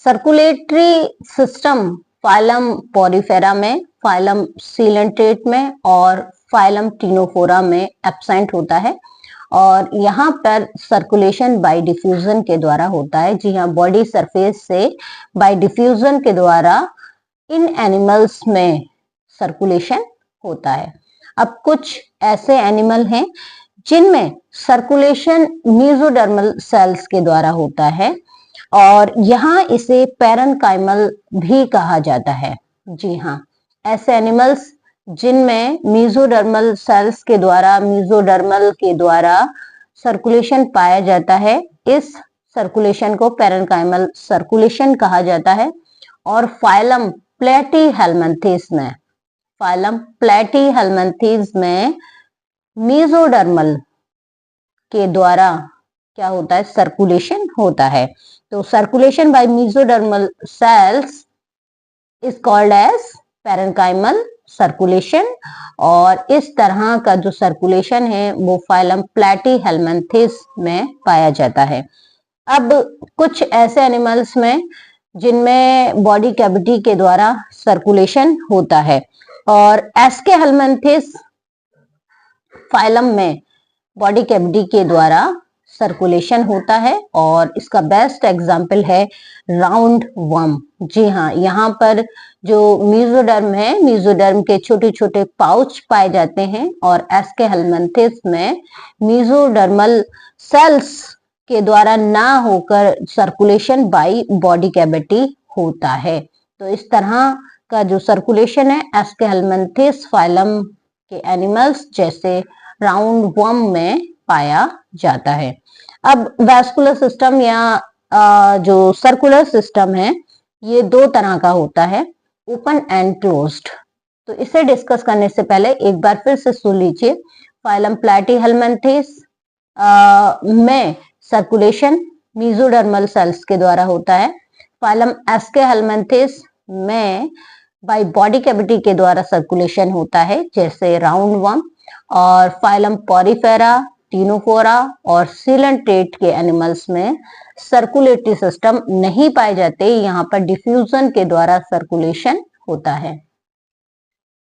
Circulatory system phylum Porifera में, phylum coelenterate में और फाइलम टीनोफोरा में एब्सेंट होता है और यहाँ पर सर्कुलेशन बाय डिफ्यूजन के द्वारा होता है। जी हाँ, बॉडी सरफेस से बाय डिफ्यूजन के द्वारा इन एनिमल्स में सर्कुलेशन होता है। अब कुछ ऐसे एनिमल हैं जिनमें सर्कुलेशन मेसोडर्मल सेल्स के द्वारा होता है और यहाँ इसे पैरेन्काइमल भी कहा जाता है। जी हाँ, ऐसे एनिमल्स जिनमें मेसोडर्मल सेल्स के द्वारा, मेसोडर्मल के द्वारा सर्कुलेशन पाया जाता है, इस सर्कुलेशन को पैरेन्काइमल सर्कुलेशन कहा जाता है। और फाइलम प्लेटीहेल्मिन्थेस में, फाइलम प्लेटीहेल्मिन्थेस में मेसोडर्मल के द्वारा क्या होता है, सर्कुलेशन होता है। तो circulation by mesodermal cells is called as parenchymal circulation और इस तरह का जो सर्कुलेशन है वो फाइलम प्लेटीहेल्मिन्थेस में पाया जाता है। अब कुछ ऐसे एनिमल्स में जिनमें बॉडी कैविटी के द्वारा सर्कुलेशन होता है और एस्केहेल्मिन्थेस फाइलम में बॉडी कैविटी के द्वारा सर्कुलेशन होता है और इसका बेस्ट एग्जाम्पल है राउंड वर्म। जी हाँ, यहाँ पर जो मेसोडर्म है, मेसोडर्म के छोटे छोटे पाउच पाए जाते हैं और एस्केहेल्मिन्थेस में मेसोडर्मल सेल्स के द्वारा ना होकर सर्कुलेशन बाय बॉडी कैविटी होता है। तो इस तरह का जो सर्कुलेशन है एस्केहेल्मिन्थेस फाइलम के एनिमल्स जैसे राउंड वर्म में पाया जाता है। अब वैस्कुलर सिस्टम या जो सर्कुलर सिस्टम है ये दो तरह का होता है, ओपन एंड क्लोज्ड। तो इसे डिस्कस करने से पहले एक बार फिर से सुन लीजिए। फाइलम प्लेटीहेल्मिन्थेस में सर्कुलेशन मेसोडर्मल सेल्स के द्वारा होता है। फाइलम एस्केहेल्मिन्थेस में बाय बॉडी कैविटी के द्वारा सर्कुलेशन होता है जैसे राउंड वर्म। और फाइलम पॉरीफेरा, टीनोफोरा और सीलेंट्रेट के एनिमल्स में सर्कुलेटरी सिस्टम नहीं पाए जाते, यहाँ पर डिफ्यूजन के द्वारा सर्कुलेशन होता है।